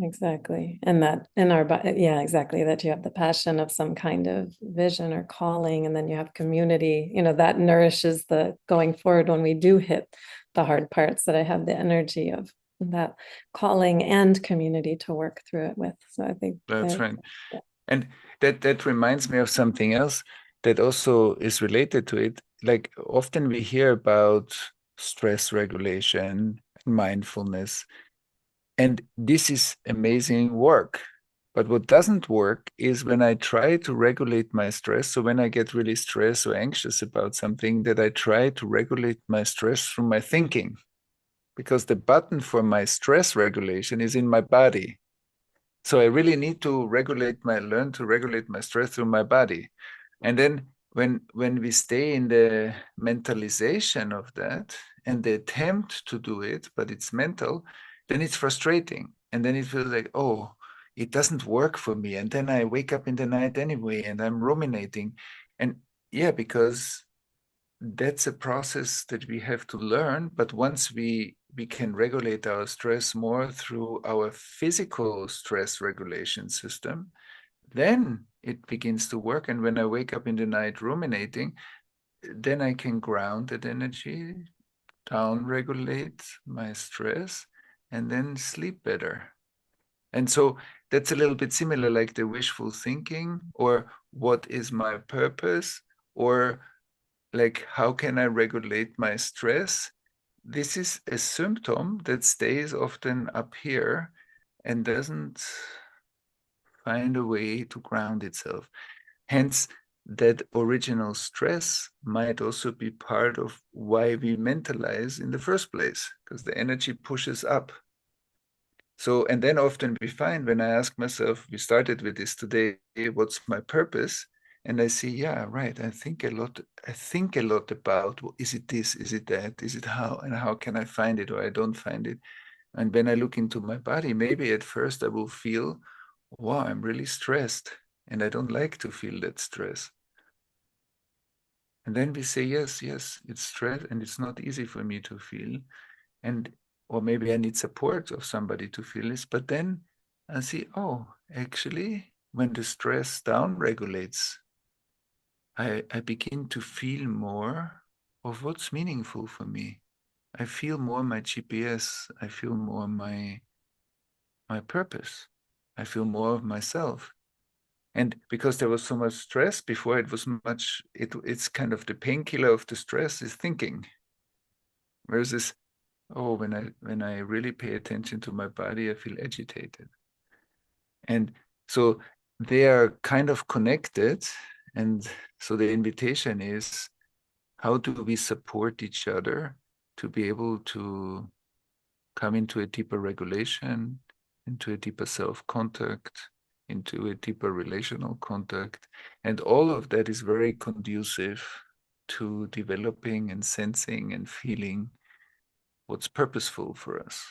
Exactly. And that in our body, yeah, exactly. That you have the passion of some kind of vision or calling, and then you have community, that nourishes the going forward when we do hit the hard parts, that I have the energy of that calling and community to work through it with. So I think that's right. Yeah. And that reminds me of something else that also is related to it. like often we hear about stress regulation, mindfulness, and this is amazing work. But what doesn't work is when I try to regulate my stress. So when I get really stressed or anxious about something, that I try to regulate my stress through my thinking, because the button for my stress regulation is in my body. So I really need to learn to regulate my stress through my body. And then when we stay in the mentalization of that and the attempt to do it, but it's mental, then it's frustrating. And then it feels like, oh, it doesn't work for me. And then I wake up in the night anyway, and I'm ruminating. And yeah, because that's a process that we have to learn. But once we can regulate our stress more through our physical stress regulation system, then it begins to work. And when I wake up in the night ruminating, then I can ground that energy, down regulate my stress, and then sleep better. And so that's a little bit similar, like the wishful thinking, or what is my purpose, or like how can I regulate my stress. This is a symptom that stays often up here and doesn't find a way to ground itself. Hence, that original stress might also be part of why we mentalize in the first place, because the energy pushes up. So, and then often we find, when I ask myself, we started with this today, what's my purpose? And I see, yeah, right. I think a lot about, well, is it this, is it that, is it how, and how can I find it, or I don't find it. And when I look into my body, maybe at first I will feel, wow, I'm really stressed, and I don't like to feel that stress. And then we say, yes, it's stress, and it's not easy for me to feel. And or maybe I need support of somebody to feel this. But then I see, oh, actually, when the stress down regulates, I begin to feel more of what's meaningful for me. I feel more my GPS. I feel more my purpose. I feel more of myself. And because there was so much stress before, it's kind of the painkiller of the stress is thinking. Whereas this, oh, when I really pay attention to my body, I feel agitated. And so they are kind of connected. And so the invitation is, how do we support each other to be able to come into a deeper regulation, into a deeper self-contact, into a deeper relational contact. And all of that is very conducive to developing and sensing and feeling what's purposeful for us.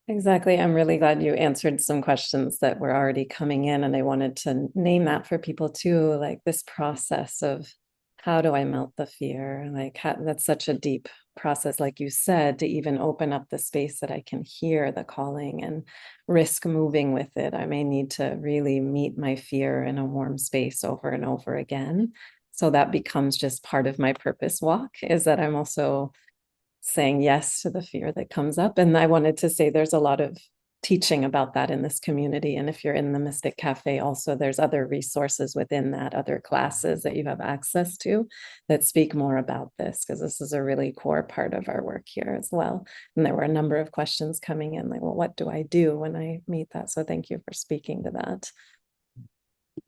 Exactly. I'm really glad you answered some questions that were already coming in, and I wanted to name that for people too, like this process of how do I melt the fear? Like that's such a deep process, like you said, to even open up the space that I can hear the calling and risk moving with it. I may need to really meet my fear in a warm space over and over again. So that becomes just part of my purpose walk, is that I'm also saying yes to the fear that comes up. And I wanted to say there's a lot of teaching about that in this community. And if you're in the Mystic Cafe, also there's other resources within that, other classes that you have access to that speak more about this, because this is a really core part of our work here as well. And there were a number of questions coming in like, well, what do I do when I meet that? So thank you for speaking to that.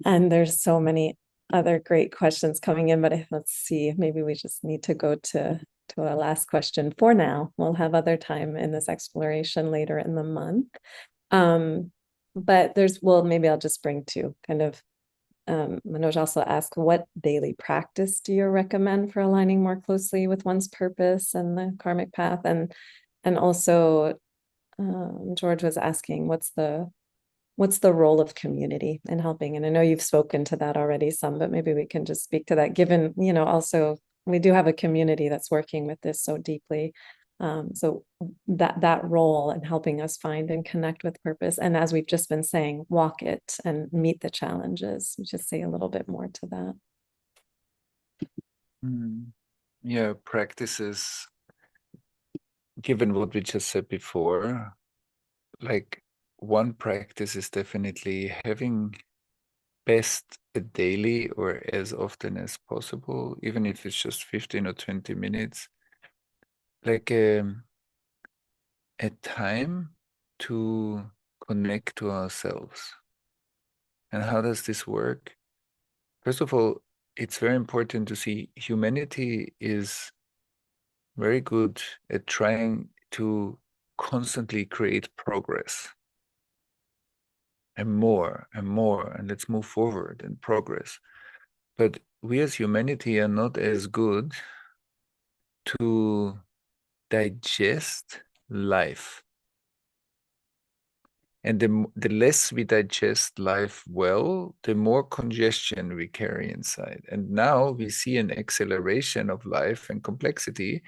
And there's so many other great questions coming in, but let's see, maybe we just need to go to a last question for now. We'll have other time in this exploration later in the month. But maybe I'll just bring to kind of, Manoj also asked, what daily practice do you recommend for aligning more closely with one's purpose and the karmic path? And also, George was asking, what's the role of community in helping? And I know you've spoken to that already some, but maybe we can just speak to that, given, also we do have a community that's working with this so deeply. So that role in helping us find and connect with purpose. And as we've just been saying, walk it and meet the challenges. Just say a little bit more to that. Yeah, practices, given what we just said before, like one practice is definitely having best a daily or as often as possible, even if it's just 15 or 20 minutes, like a time to connect to ourselves. And how does this work? First of all, it's very important to see humanity is very good at trying to constantly create progress and more and more, and let's move forward and progress. But we as humanity are not as good to digest life. And the less we digest life well, the more congestion we carry inside. And now we see an acceleration of life and complexity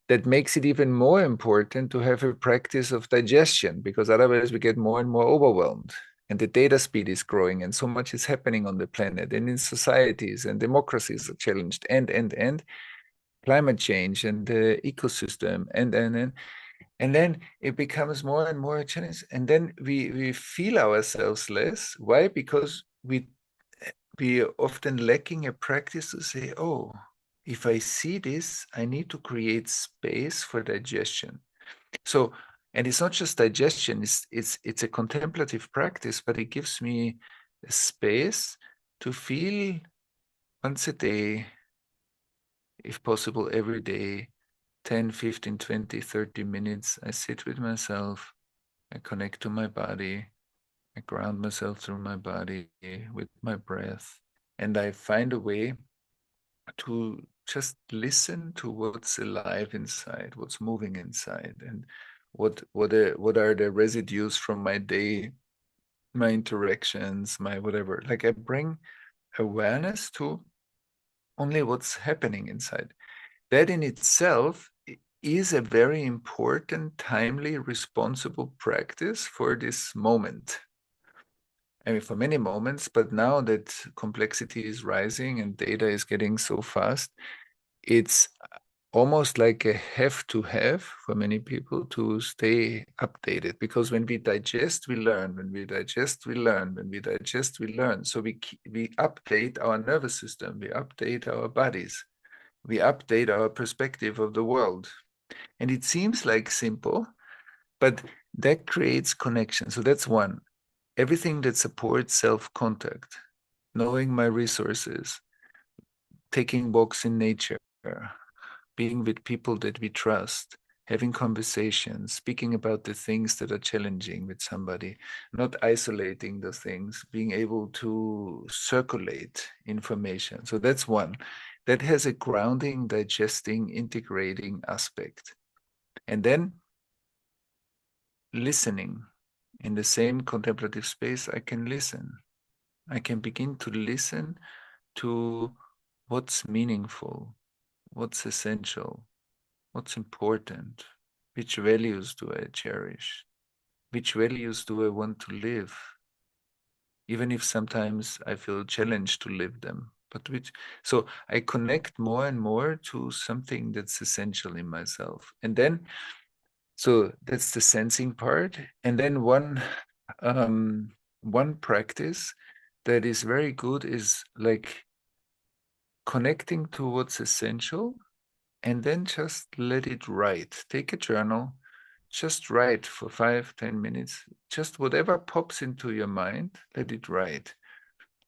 that makes it even more important to have a practice of digestion, because otherwise we get more and more overwhelmed. And the data speed is growing, and so much is happening on the planet and in societies, and democracies are challenged, and climate change and the ecosystem, and then it becomes more and more a challenge. And then we feel ourselves less. Why? Because we often lacking a practice to say, oh, if I see this, I need to create space for digestion. So, and it's not just digestion, it's a contemplative practice, but it gives me a space to feel once a day, if possible every day, 10, 15, 20, 30 minutes. I sit with myself, I connect to my body, I ground myself through my body with my breath, and I find a way to just listen to what's alive inside, what's moving inside, and what are the residues from my day, my interactions, my whatever. Like I bring awareness to only what's happening inside. That in itself is a very important, timely, responsible practice for this moment. I mean, for many moments, but now that complexity is rising and data is getting so fast, it's almost like a have to have for many people to stay updated, because when we digest, we learn. When we digest, we learn. When we digest, we learn. So we update our nervous system, we update our bodies, we update our perspective of the world. And it seems like simple, but that creates connection. So that's one. Everything that supports self-contact, knowing my resources, taking walks in nature, being with people that we trust, having conversations, speaking about the things that are challenging with somebody, not isolating the things, being able to circulate information. So that's one. That has a grounding, digesting, integrating aspect. And then listening. In the same contemplative space, I can listen. I can begin to listen to what's meaningful, what's essential, what's important, which values do I cherish, which values do I want to live, even if sometimes I feel challenged to live them. But so I connect more and more to something that's essential in myself. And then, so that's the sensing part. And then one practice that is very good is like connecting to what's essential, and then just let it write. Take a journal, just write for 5-10 minutes, just whatever pops into your mind, let it write.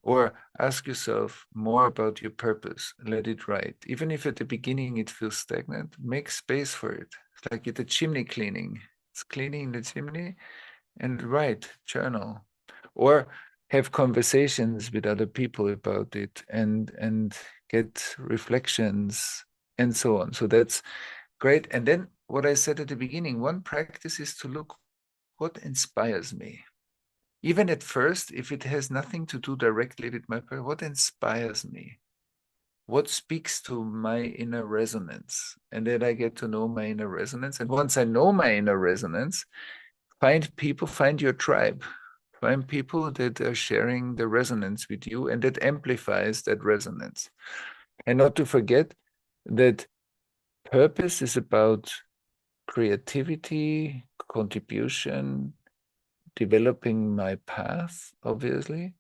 Or ask yourself more about your purpose, let it write. Even if at the beginning it feels stagnant, make space for it. It's like the chimney cleaning. It's cleaning the chimney, and write, journal. Or have conversations with other people about it, and get reflections and so on. So that's great. And then what I said at the beginning, one practice is to look what inspires me. Even at first, if it has nothing to do directly with my purpose, what inspires me? What speaks to my inner resonance? And then I get to know my inner resonance. And once I know my inner resonance, find people, find your tribe, find people that are sharing the resonance with you, and that amplifies that resonance. And not to forget that purpose is about creativity, contribution, developing my path, obviously.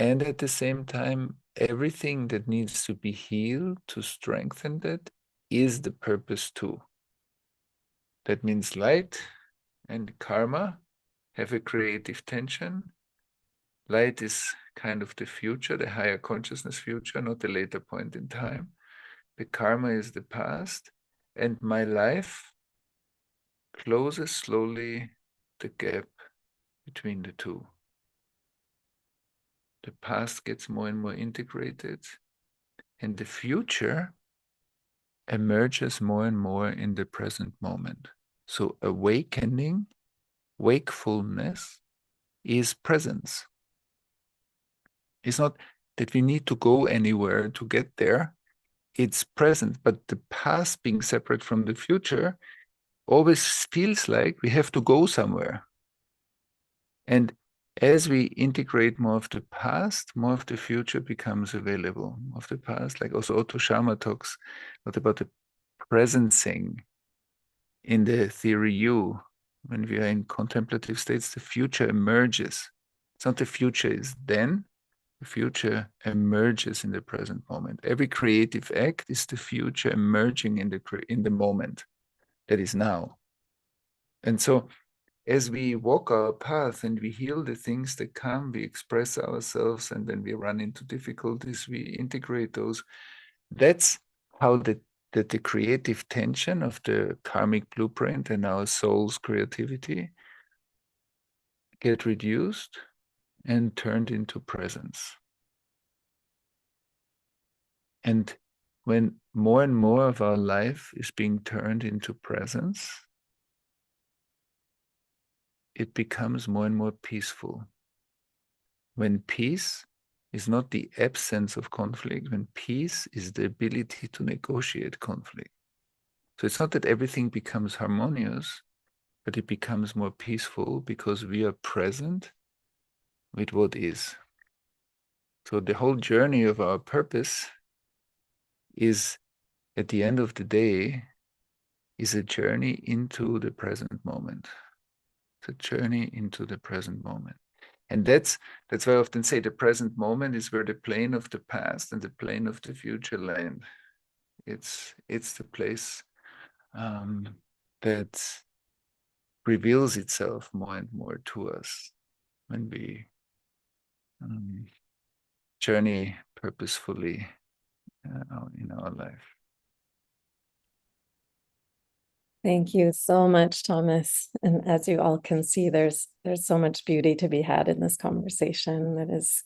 And at the same time, everything that needs to be healed to strengthen that is the purpose too. That means light and karma have a creative tension. Light is kind of the future, the higher consciousness future, not the later point in time. The karma is the past, and my life closes slowly the gap between the two. The past gets more and more integrated, and the future emerges more and more in the present moment. So awakening, wakefulness, is presence. It's not that we need to go anywhere to get there. It's present, but the past being separate from the future always feels like we have to go somewhere. And as we integrate more of the past, more of the future becomes available. More of the past, like also Otto Scharmer talks about the presencing in the theory U. When we are in contemplative states, the future emerges. It's not the future is then, the future emerges in the present moment. Every creative act is the future emerging in the moment that is now. And so as we walk our path and we heal the things that come, we express ourselves, and then we run into difficulties, we integrate those. That's how the creative tension of the karmic blueprint and our soul's creativity get reduced and turned into presence. And when more and more of our life is being turned into presence, it becomes more and more peaceful. When peace is not the absence of conflict, when peace is the ability to negotiate conflict. So it's not that everything becomes harmonious, but it becomes more peaceful because we are present with what is. So the whole journey of our purpose is, at the end of the day, is a journey into the present moment. It's a journey into the present moment. And that's why I often say the present moment is where the plane of the past and the plane of the future land. It's the place that reveals itself more and more to us when we journey purposefully in our life. Thank you so much, Thomas. And as you all can see, there's so much beauty to be had in this conversation that is,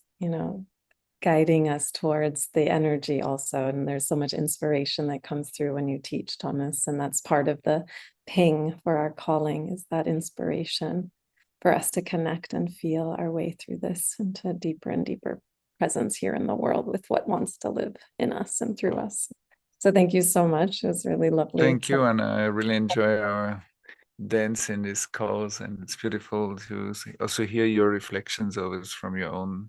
guiding us towards the energy also. And there's so much inspiration that comes through when you teach, Thomas. And that's part of the ping for our calling, is that inspiration for us to connect and feel our way through this into deeper and deeper presence here in the world with what wants to live in us and through us. So thank you so much. It was really lovely. Thank you, Anna. I really enjoy our dance in these calls, and it's beautiful to also hear your reflections always from your own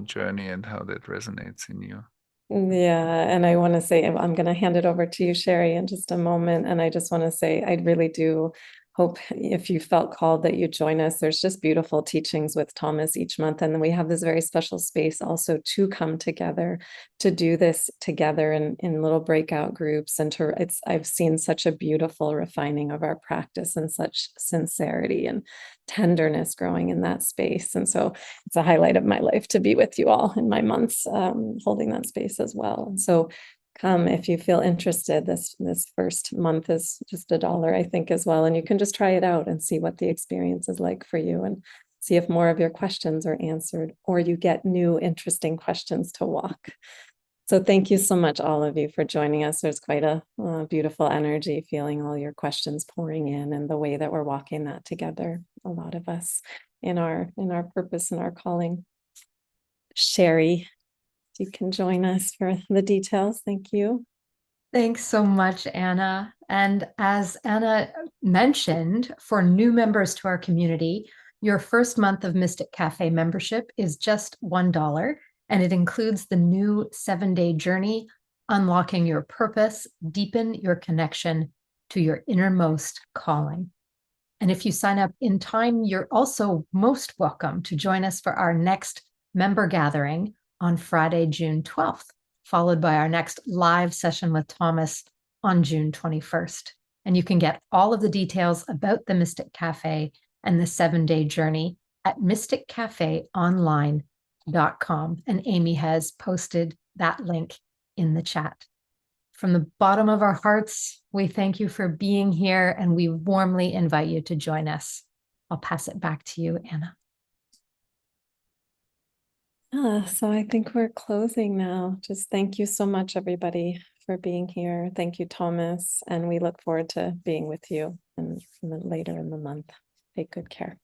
journey and how that resonates in you. Yeah, and I want to say, I'm going to hand it over to you, Sherry, in just a moment. And I just want to say, I really do hope, if you felt called, that you join us. There's just beautiful teachings with Thomas each month. And then we have this very special space also to come together, to do this together in little breakout groups. And I've seen such a beautiful refining of our practice and such sincerity and tenderness growing in that space. And so it's a highlight of my life to be with you all in my months, holding that space as well. And so come if you feel interested. This first month is just $1, I think, as well. And you can just try it out and see what the experience is like for you, and see if more of your questions are answered, or you get new interesting questions to walk. So thank you so much, all of you, for joining us. There's quite a beautiful energy, feeling all your questions pouring in, and the way that we're walking that together, a lot of us in our purpose and our calling. Sherry, you can join us for the details. Thank you. Thanks so much, Anna. And as Anna mentioned, for new members to our community, your first month of Mystic Café membership is just $1, and it includes the new 7-day journey, Unlocking Your Purpose, Deepen Your Connection to Your Innermost Calling. And if you sign up in time, you're also most welcome to join us for our next member gathering on Friday, June 12th, followed by our next live session with Thomas on June 21st. And you can get all of the details about the Mystic Café and the 7-day journey at mysticcafeonline.com. And Amy has posted that link in the chat. From the bottom of our hearts, we thank you for being here, and we warmly invite you to join us. I'll pass it back to you, Anna. So I think we're closing now. Just thank you so much, everybody, for being here. Thank you, Thomas. And we look forward to being with you later in the month. Take good care.